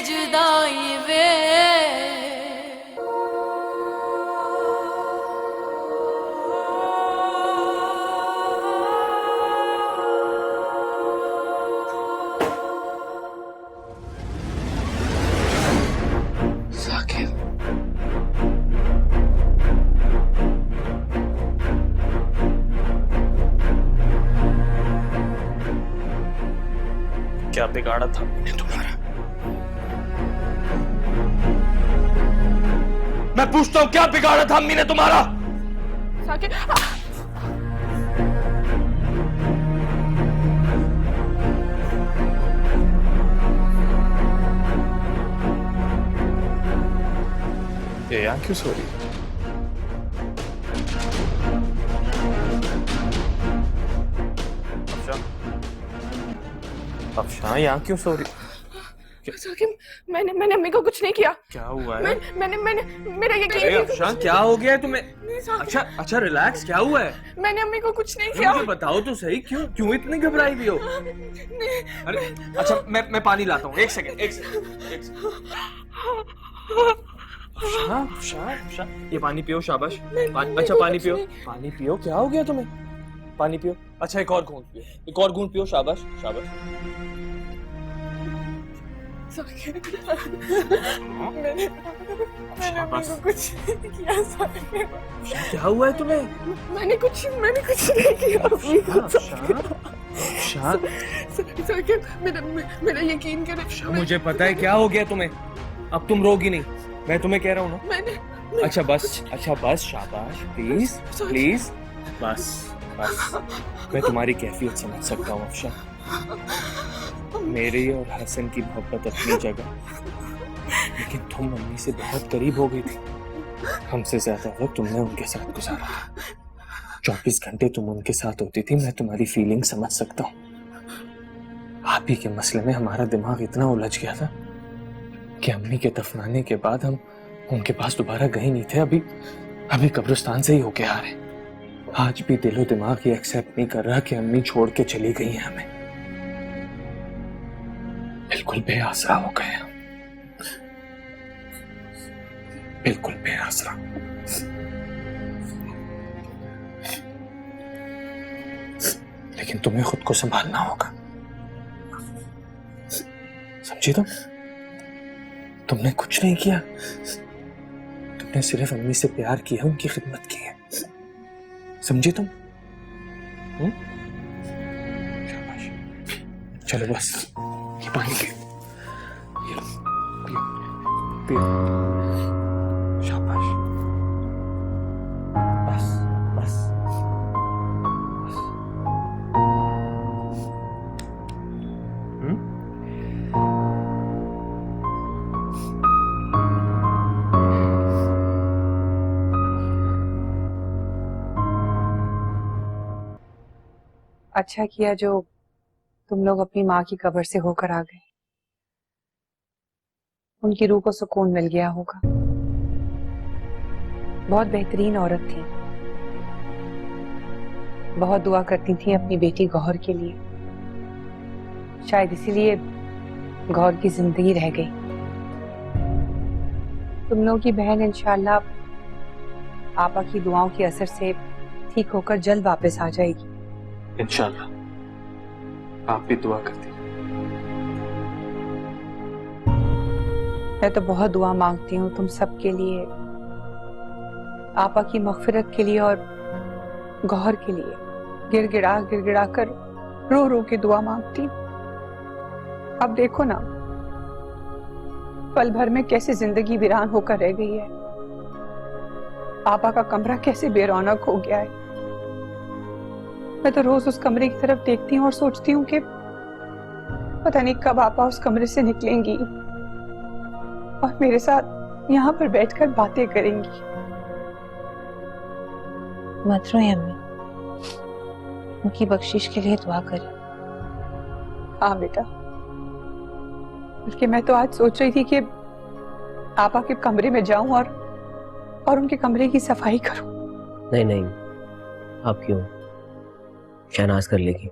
जुदाई वे। साकिब, क्या बिगाड़ा था मैंने तुम्हारा? मैं पूछता हूँ क्या बिगाड़ा था अम्मी ने तुम्हारा? साकिब, ये यहाँ क्यों सो रही है? अफशान यहाँ क्यों सो रही? साकिब, मैंने अम्मी को कुछ नहीं किया। क्या हुआ है? मैंने मेरा यकीन अरे नहीं। अफशान क्या हो गया है तुम्हें? नहीं साकिब, अच्छा अच्छा रिलैक्स, क्या हुआ है? मैंने अम्मी को कुछ नहीं किया। मुझे बताओ तो सही, क्यों क्यों इतनी घबराई हुई हो? अरे अच्छा मैं पानी लाता हूँ, एक सेकंड। अफशान अफशान अफशान, ये पानी पियो, शाबाश। अच्छा पानी पियो, पानी पियो। क्या हो गया तुम्हें? पानी पियो। अच्छा एक और घूंट पियो, एक और घूंट पियो, शाबाश शाबाश। साकिब, मैंने अम्मी को कुछ नहीं किया। साकिब, क्या हुआ है तुम्हें? मैंने कुछ नहीं किया अम्मी को। अफशान साकिब, मेरा यकीन करें। मुझे पता है क्या हो गया तुम्हें। अब तुम रोगी नहीं, मैं तुम्हें कह रहा हूँ ना। मैंने अच्छा बस शाबाश, प्लीज प्लीज, बस बस। मैं तुम्हारी कैफियत समझ सकता हूँ अफशान। मेरी और हसन की मोहब्बत अपनी जगह, लेकिन तुम अम्मी से बहुत करीब हो गई थी। हमसे ज्यादा वक्त तुमने उनके साथ गुजारा था। 24 घंटे तुम उनके साथ होती थी। मैं तुम्हारी फीलिंग समझ सकता हूँ। आप ही के मसले में हमारा दिमाग इतना उलझ गया था कि अम्मी के दफनाने के बाद हम उनके पास दोबारा गए नहीं थे। अभी कब्रिस्तान से ही होके आ रहे। आज भी दिलो दिमाग ये एक्सेप्ट नहीं कर रहा कि अम्मी छोड़ के चली गई हैं हमें। बिल्कुल बेआसरा हो गए हम, बिल्कुल बेआसरा। लेकिन तुम्हें खुद को संभालना होगा, समझी? तुमने कुछ नहीं किया। तुमने सिर्फ अम्मी से प्यार किया, उनकी खिदमत की है, समझी तुम? शाबाश। चलो बस, ये पानी पियो, ये लो, पियो पियो, शाबाश। बस बस बस। अच्छा किया जो तुम लोग अपनी माँ की कब्र से होकर आ गए। उनकी रूह को सुकून मिल गया होगा। बहुत बेहतरीन औरत थी, बहुत दुआ करती थी अपनी बेटी गौहर के लिए। शायद इसीलिए गौहर की जिंदगी रह गई। तुम लोगों की बहन इंशाअल्लाह आपा की दुआओं के असर से ठीक होकर जल्द वापस आ जाएगी। इंशाअल्लाह, आप भी दुआ करती। मैं तो बहुत दुआ मांगती हूँ तुम सब के लिए, आपा की मगफिरत के लिए और गौहर के लिए। गिड़गिड़ा कर रो रो के दुआ मांगती हूँ। अब देखो ना, पल भर में कैसे जिंदगी वीरान होकर रह गई है। आपा का कमरा कैसे बेरौनक हो गया है। मैं तो रोज उस कमरे की तरफ देखती हूँ और सोचती हूँ कि पता नहीं कब आपा उस कमरे से निकलेंगी और मेरे साथ यहाँ पर बैठकर बातें करेंगी। मत रोए अम्मी, उनकी बख्शिश के लिए दुआ करें। हाँ बेटा, बल्कि मैं तो आज सोच रही थी कि आपा के कमरे में जाऊं और उनके कमरे की सफाई करूं। नहीं, आप क्यों? शहनाज कर लेगी।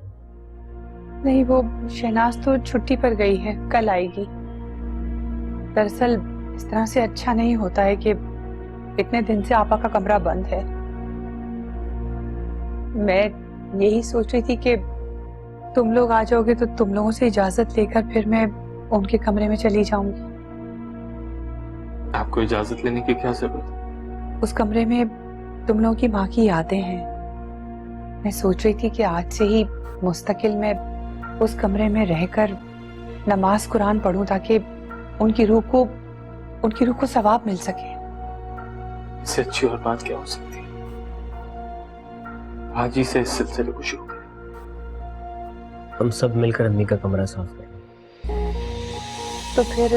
नहीं, वो शहनाज तो छुट्टी पर गई है, कल आएगी। दरअसल इस तरह से अच्छा नहीं होता है कि इतने दिन से आपा का कमरा बंद है। मैं यही सोच रही थी कि तुम लोग आ जाओगे तो तुम लोगों से इजाजत लेकर फिर मैं उनके कमरे में चली जाऊंगी। आपको इजाजत लेने की क्या जरूरत? उस कमरे में तुम लोगों की माँ की यादें हैं। मैं सोच रही थी कि आज से ही मुस्तकिल मैं उस कमरे में रहकर नमाज कुरान पढ़ूं ताकि उनकी रूह को सवाब मिल सके। इससे अच्छी और बात क्या हो सकती है? आज ही से इस सिलसिले को शुरू करें। हम सब मिलकर अम्मी का कमरा साफ करें। तो फिर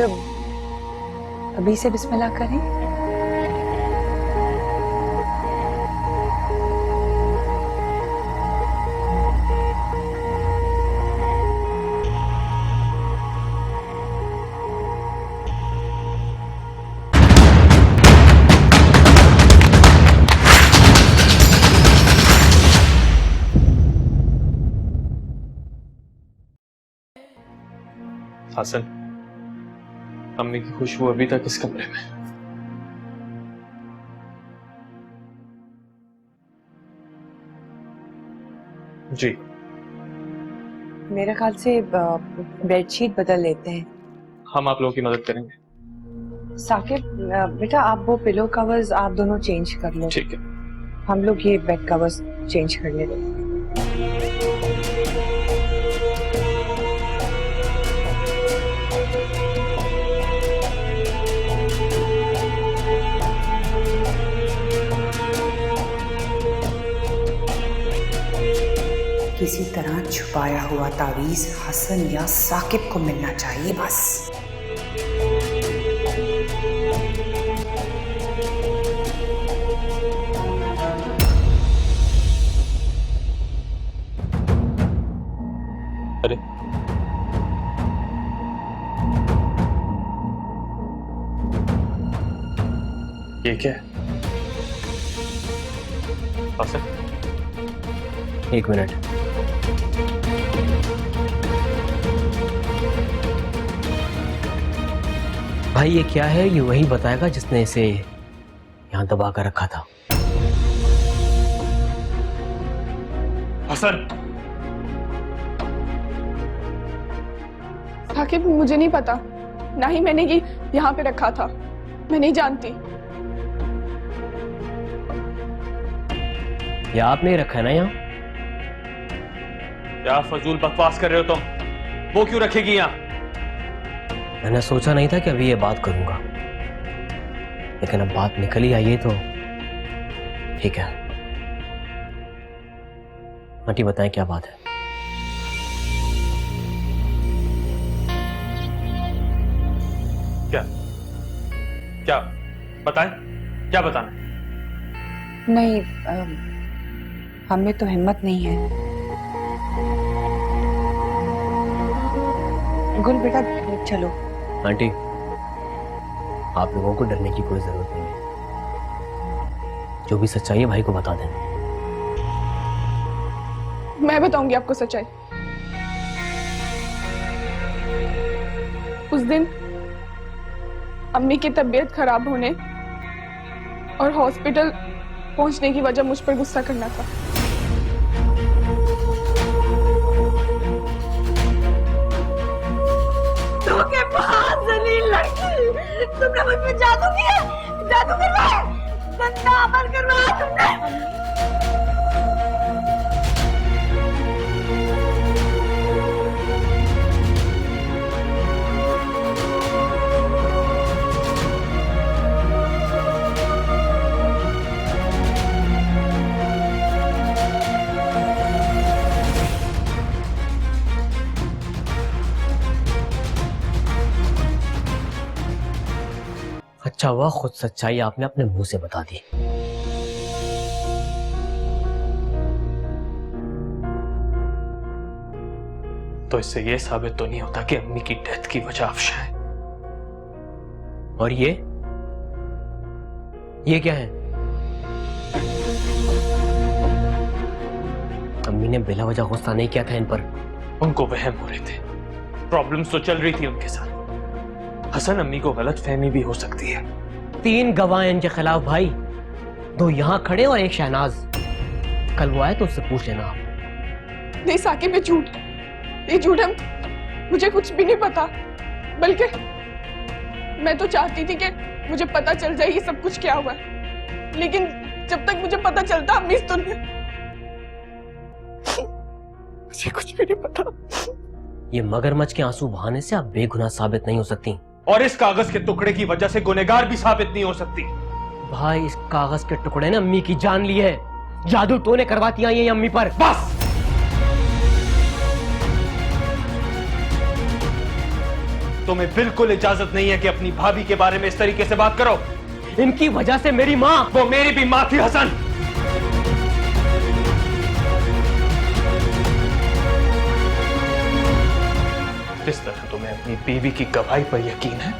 अभी से बिस्मिल्लाह करें। हसन, अम्मी की खुशबू अभी तक इस कमरे में। जी, मेरे ख्याल से बेडशीट बदल लेते हैं। हम आप लोगों की मदद करेंगे। साकिब, बेटा आप वो पिलो कवर्स आप दोनों चेंज कर लो। ठीक है। हम लोग ये बेड कवर्स चेंज कर लेते हैं। किसी तरह छुपाया हुआ तावीज हसन या साकिब को मिलना चाहिए बस। अरे ये क्या है? हसन, एक मिनट। भाई ये क्या है? ये वही बताएगा जिसने इसे यहाँ दबा कर रखा था। हसन, साकिब मुझे नहीं पता, ना ही मैंने ये यहाँ पे रखा था। मैं नहीं जानती। या आपने रखा है ना यहाँ? क्या फजूल बकवास कर रहे हो तुम? वो क्यों रखेगी यहाँ? मैंने सोचा नहीं था कि अभी ये बात करूंगा, लेकिन अब बात निकल ही आई है तो ठीक है। आंटी बताएं क्या बात है? क्या क्या बताएं? क्या बताना? नहीं, हमें तो हिम्मत नहीं है। गुल बेटा चलो। आंटी, आप लोगों को डरने की कोई जरूरत नहीं है। जो भी सच्चाई है भाई को बता देना। मैं बताऊंगी आपको सच्चाई। उस दिन अम्मी की तबीयत खराब होने और हॉस्पिटल पहुंचने की वजह मुझ पर गुस्सा करना था। के पास जलील लड़की, तुमने मुझ पे जादू किया, जादू करवाया, गंदा अमल करवाया तुमने। अच्छा हुआ खुद सच्चाई आपने अपने मुंह से बता दी। तो इससे यह साबित तो नहीं होता कि अम्मी की डेथ की वजह अफशा है। और ये क्या है? अम्मी ने बिला वजह गुस्सा नहीं किया था इन पर। उनको वहम हो रहे थे, प्रॉब्लम्स तो चल रही थी उनके साथ। हसन, अम्मी को गलत फहमी भी हो सकती है। 3 गवाह हैं इनके खिलाफ भाई, 2 यहाँ खड़े और 1 शहनाज। कल वो आए तो उससे पूछ लेना आप। नहीं साकिब, ये झूठ है, मुझे कुछ भी नहीं पता। बल्कि मैं तो चाहती थी कि मुझे पता चल जाए ये सब कुछ क्या हुआ है, लेकिन जब तक मुझे पता चलता अम्मी तो मुझे कुछ भी नहीं पता। ये मगरमच्छ के आंसू बहाने से आप बेगुनाह साबित नहीं हो सकती, और इस कागज के टुकड़े की वजह से गुनहगार भी साबित नहीं हो सकती। भाई इस कागज के टुकड़े ने अम्मी की जान ली है। जादू तूने करवाती आई है ये अम्मी पर। बस, तुम्हें बिल्कुल इजाजत नहीं है कि अपनी भाभी के बारे में इस तरीके से बात करो। इनकी वजह से मेरी माँ, वो मेरी भी माँ थी हसन। जिस तरह तुम्हें अपनी बीवी की गवाही पर यकीन है,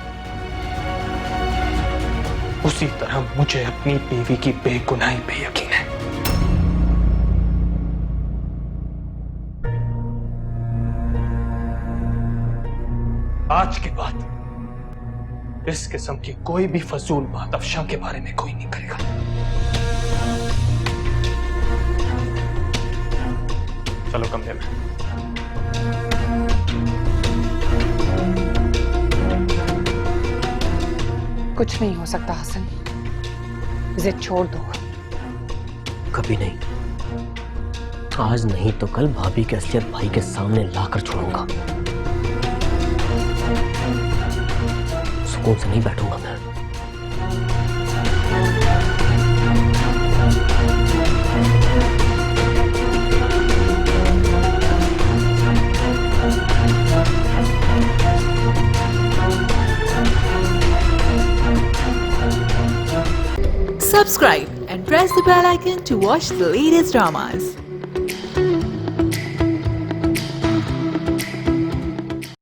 उसी तरह मुझे अपनी बीवी की बेगुनाही पे यकीन है। आज के बाद इस किस्म की कोई भी फजूल बात अफशा के बारे में कोई नहीं करेगा। चलो कमरे में। कुछ नहीं हो सकता हसन, जिद छोड़ दो। कभी नहीं, आज नहीं तो कल भाभी के असलियत भाई के सामने लाकर छोड़ूंगा। सुकून से नहीं बैठूंगा मैं। Subscribe and press the bell icon to watch the latest dramas.